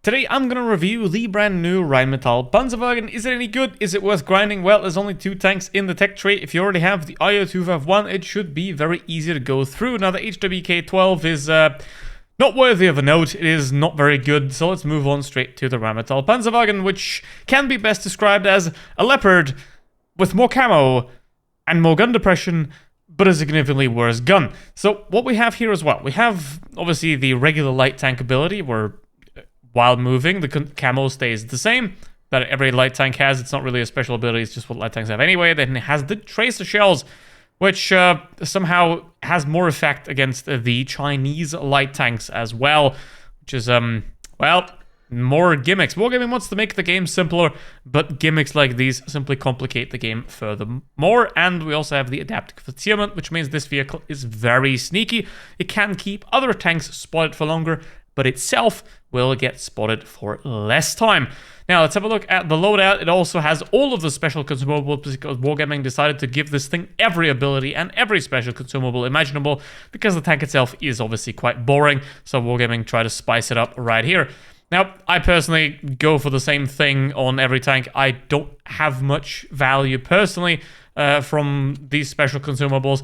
Today I'm going to review the brand new Rheinmetall Panzerwagen. Is it any good? Is it worth grinding? Well, there's only 2 tanks in the tech tray. If you already have the IO251, it should be very easy to go through. Now the HWK12 is not worthy of a note. It is not very good, so let's move on straight to the Rheinmetall Panzerwagen, which can be best described as a Leopard with more camo and more gun depression, but a significantly worse gun. So what we have here as well, we have obviously the regular light tank ability where while moving, the camo stays the same that every light tank has. It's not really a special ability, it's just what light tanks have anyway. Then it has the tracer shells, which somehow has more effect against the Chinese light tanks as well, which is, well, more gimmicks. Wargaming wants to make the game simpler, but gimmicks like these simply complicate the game furthermore. And we also have the adaptive concealment, which means this vehicle is very sneaky. It can keep other tanks spotted for longer, but itself will get spotted for less time. Now, let's have a look at the loadout. It also has all of the special consumables because Wargaming decided to give this thing every ability and every special consumable imaginable because the tank itself is obviously quite boring, so Wargaming tried to spice it up right here. Now, I personally go for the same thing on every tank. I don't have much value personally from these special consumables.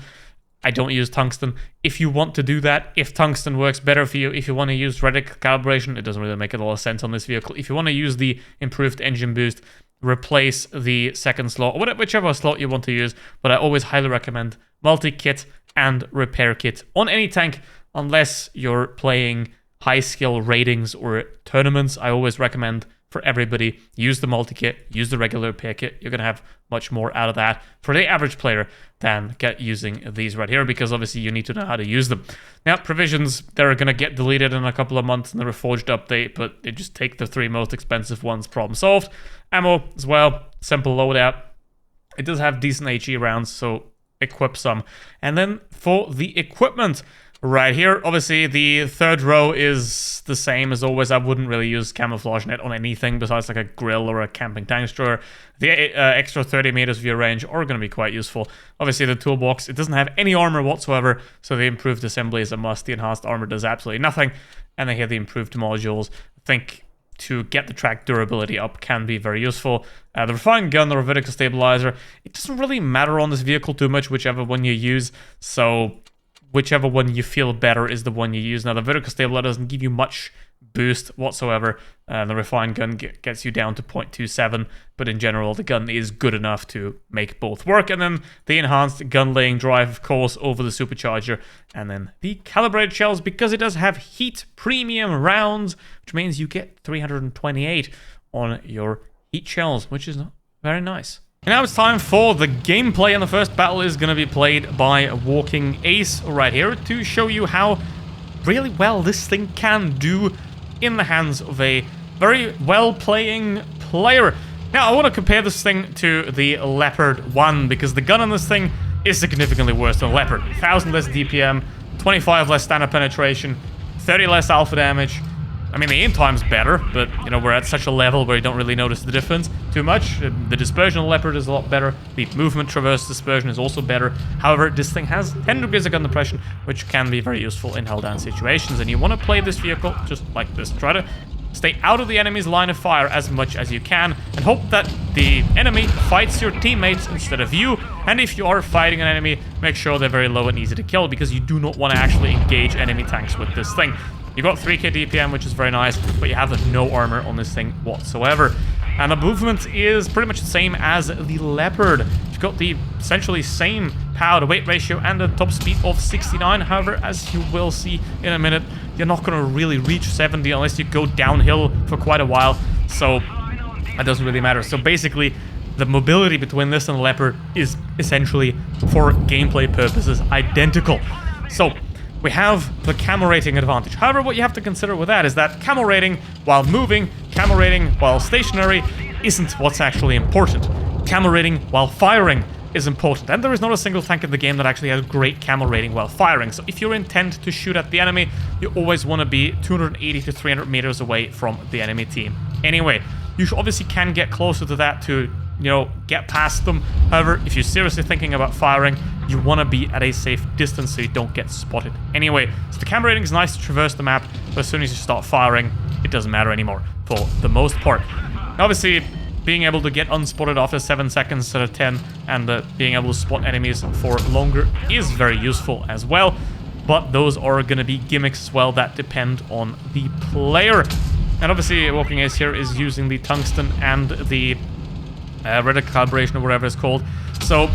I don't use tungsten. If you want to do that, if tungsten works better for you, if you want to use reticle calibration, it doesn't really make a lot of sense on this vehicle. If you want to use the improved engine boost, replace the second slot, or whichever slot you want to use, but I always highly recommend multi-kit and repair kit on any tank, unless you're playing high skill ratings or tournaments. I always recommend for everybody, use the multi-kit, use the regular repair kit. You're going to have much more out of that for the average player than using these right here, because obviously you need to know how to use them. Now, provisions, they're going to get deleted in a couple of months in the Reforged update, but they just take the 3 most expensive ones, problem solved. Ammo as well, simple loadout. It does have decent HE rounds, so equip some. And then for the equipment, right here, obviously the third row is the same as always. I wouldn't really use camouflage net on anything besides like a grill or a camping tank destroyer. The extra 30 meters view range are going to be quite useful. Obviously the toolbox, it doesn't have any armor whatsoever, so the improved assembly is a must. The enhanced armor does absolutely nothing. And then here the improved modules, I think to get the track durability up can be very useful. The refined gun or vertical stabilizer, it doesn't really matter on this vehicle too much, whichever one you use. So whichever one you feel better is the one you use. Now, the vertical stabilizer doesn't give you much boost whatsoever. The refined gun gets you down to 0.27, but in general, the gun is good enough to make both work. And then the enhanced gun laying drive, of course, over the supercharger. And then the calibrated shells, because it does have heat premium rounds, which means you get 328 on your heat shells, which is very nice. And now it's time for the gameplay, and the first battle is going to be played by Walking Ace right here to show you how really well this thing can do in the hands of a very well-playing player. Now, I want to compare this thing to the Leopard 1, because the gun on this thing is significantly worse than Leopard. 1,000 less DPM, 25 less standard penetration, 30 less alpha damage. I mean, the aim time's better, but, you know, we're at such a level where you don't really notice the difference too much. The dispersion on Leopard is a lot better. The movement traverse dispersion is also better. However, this thing has 10 degrees of gun depression, which can be very useful in held-down situations. And you want to play this vehicle just like this. Try to stay out of the enemy's line of fire as much as you can, and hope that the enemy fights your teammates instead of you. And if you are fighting an enemy, make sure they're very low and easy to kill, because you do not want to actually engage enemy tanks with this thing. You got 3k DPM, which is very nice, but you have no armor on this thing whatsoever. And the movement is pretty much the same as the Leopard. You've got the essentially same power to weight ratio and a top speed of 69. However, as you will see in a minute, you're not going to really reach 70 unless you go downhill for quite a while. So that doesn't really matter. So basically, the mobility between this and the Leopard is essentially, for gameplay purposes, identical. So we have the camo rating advantage. However, what you have to consider with that is that camo rating while moving, camo rating while stationary isn't what's actually important. Camo rating while firing is important. And there is not a single tank in the game that actually has great camo rating while firing. So if you intend to shoot at the enemy, you always want to be 280 to 300 meters away from the enemy team. Anyway, you obviously can get closer to that to, you know, get past them. However, if you're seriously thinking about firing, you want to be at a safe distance so you don't get spotted. Anyway, so the camo rating is nice to traverse the map, but as soon as you start firing, it doesn't matter anymore for the most part. Obviously, being able to get unspotted after 7 seconds instead of 10 and being able to spot enemies for longer is very useful as well. But those are going to be gimmicks as well that depend on the player. And obviously, Walking Ace here is using the tungsten and the reticle calibration or whatever it's called. So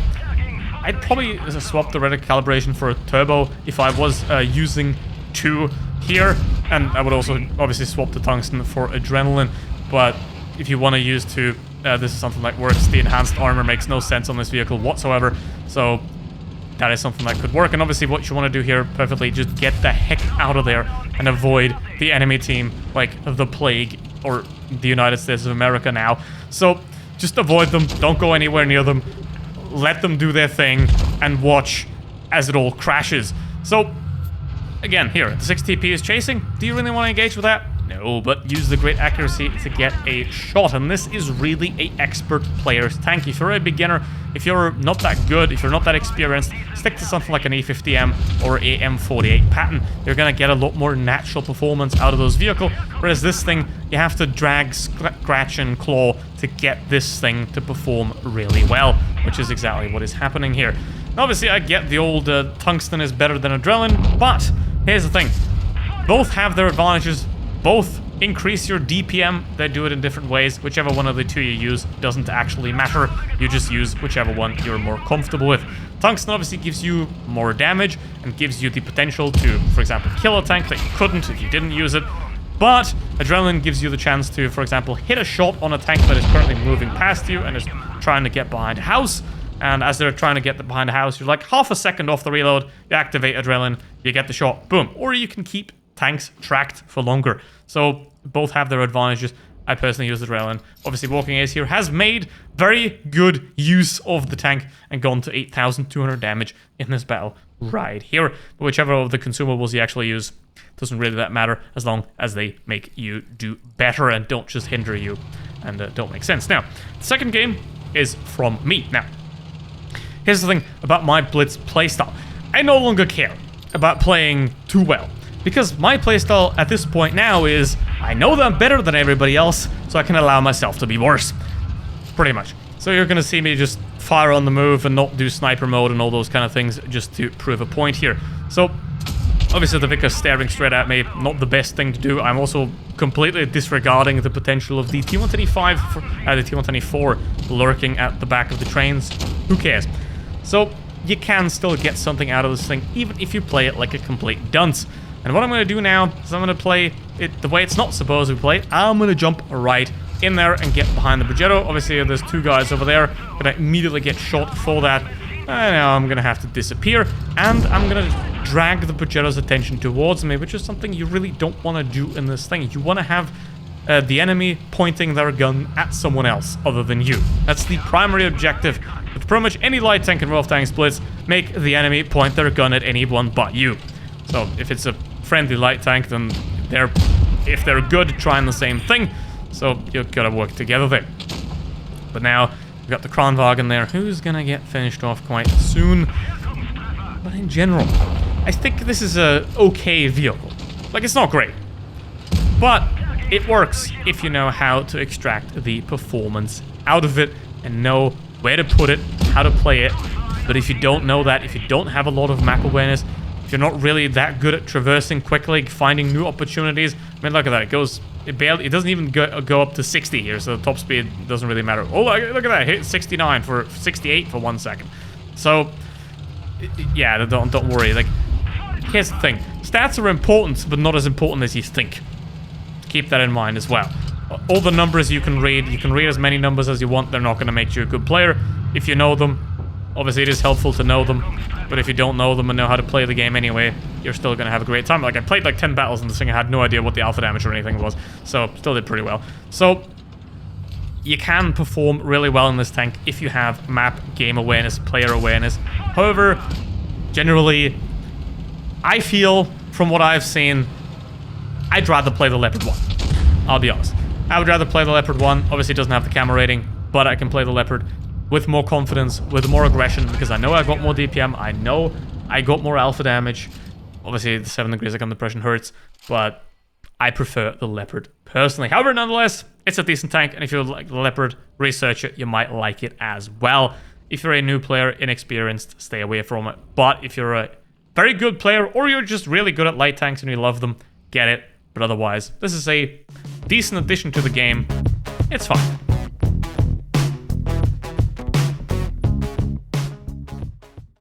I'd probably swap the reticle calibration for a turbo if I was using 2 here. And I would also obviously swap the tungsten for adrenaline. But if you want to use 2, this is something that works. The enhanced armor makes no sense on this vehicle whatsoever. So that is something that could work. And obviously what you want to do here perfectly, just get the heck out of there and avoid the enemy team like the plague, or the United States of America now. So just avoid them, don't go anywhere near them, let them do their thing, and watch as it all crashes. So again, here, the 6TP is chasing. Do you really want to engage with that? No, but use the great accuracy to get a shot. And this is really a expert player's tank. If you're a beginner, if you're not that good, if you're not that experienced, stick to something like an E50M or a M48 pattern. You're going to get a lot more natural performance out of those vehicles. Whereas this thing, you have to drag, scratch, and claw to get this thing to perform really well, which is exactly what is happening here. Obviously, I get the old tungsten is better than adrenaline, but here's the thing. Both have their advantages. Both increase your DPM. They do it in different ways. Whichever one of the 2 you use doesn't actually matter. You just use whichever one you're more comfortable with. Tungsten obviously gives you more damage and gives you the potential to, for example, kill a tank that you couldn't if you didn't use it. But adrenaline gives you the chance to, for example, hit a shot on a tank that is currently moving past you and is trying to get behind a house. And as they're trying to get behind a house, you're like half a second off the reload, you activate adrenaline, you get the shot, boom. Or you can keep tanks tracked for longer. So both have their advantages. I personally use adrenaline. Obviously, Walking Ace here has made very good use of the tank and gone to 8,200 damage in this battle right here. But whichever of the consumables you actually use, doesn't really that matter as long as they make you do better and don't just hinder you and don't make sense. Now, the second game is from me. Now, here's the thing about my Blitz playstyle. I no longer care about playing too well, because my playstyle at this point now is, I know that I'm better than everybody else, so I can allow myself to be worse. Pretty much. So you're gonna see me just fire on the move and not do sniper mode and all those kind of things just to prove a point here. So, obviously the Vicar's staring straight at me, not the best thing to do. I'm also completely disregarding the potential of the T-124 the T-124 lurking at the back of the trains. Who cares? So, you can still get something out of this thing, even if you play it like a complete dunce. And what I'm going to do now is I'm going to play it the way it's not supposed to be played. I'm going to jump right in there and get behind the Progetto. Obviously, there's 2 guys over there. I'm going to immediately get shot for that. And now I'm going to have to disappear. And I'm going to drag the Progetto's attention towards me, which is something you really don't want to do in this thing. You want to have the enemy pointing their gun at someone else other than you. That's the primary objective. With pretty much any light tank and rough tank splits, make the enemy point their gun at anyone but you. So if it's a friendly light tank, then if they're good, trying the same thing. So you've got to work together there. But now we've got the Kranwagen there, who's gonna get finished off quite soon. But in general, I think this is a okay vehicle. Like, it's not great, but it works if you know how to extract the performance out of it and know where to put it, how to play it. But if you don't know that, if you don't have a lot of map awareness, if you're not really that good at traversing quickly, finding new opportunities, I mean, look at that. It doesn't even go up to 60 here, so the top speed doesn't really matter. Oh, look at that. Hit 68 for 1 second. So, yeah, don't worry. Like, here's the thing. Stats are important, but not as important as you think. Keep that in mind as well. All the numbers you can read as many numbers as you want. They're not going to make you a good player. If you know them, obviously it is helpful to know them. But if you don't know them and know how to play the game anyway, you're still going to have a great time. Like, I played like 10 battles in this thing. I had no idea what the alpha damage or anything was. So, still did pretty well. So, you can perform really well in this tank if you have map, game awareness, player awareness. However, generally, I feel, from what I've seen, I'd rather play the Leopard 1. I'll be honest. I would rather play the Leopard 1. Obviously, it doesn't have the camera rating, but I can play the Leopard with more confidence, with more aggression, because I know I got more DPM, I know I got more alpha damage. Obviously, the 7 degrees of depression hurts, but I prefer the Leopard personally. However, nonetheless, it's a decent tank, and if you like the Leopard, research it, you might like it as well. If you're a new player, inexperienced, stay away from it. But if you're a very good player, or you're just really good at light tanks and you love them, get it. But otherwise, this is a decent addition to the game. It's fine.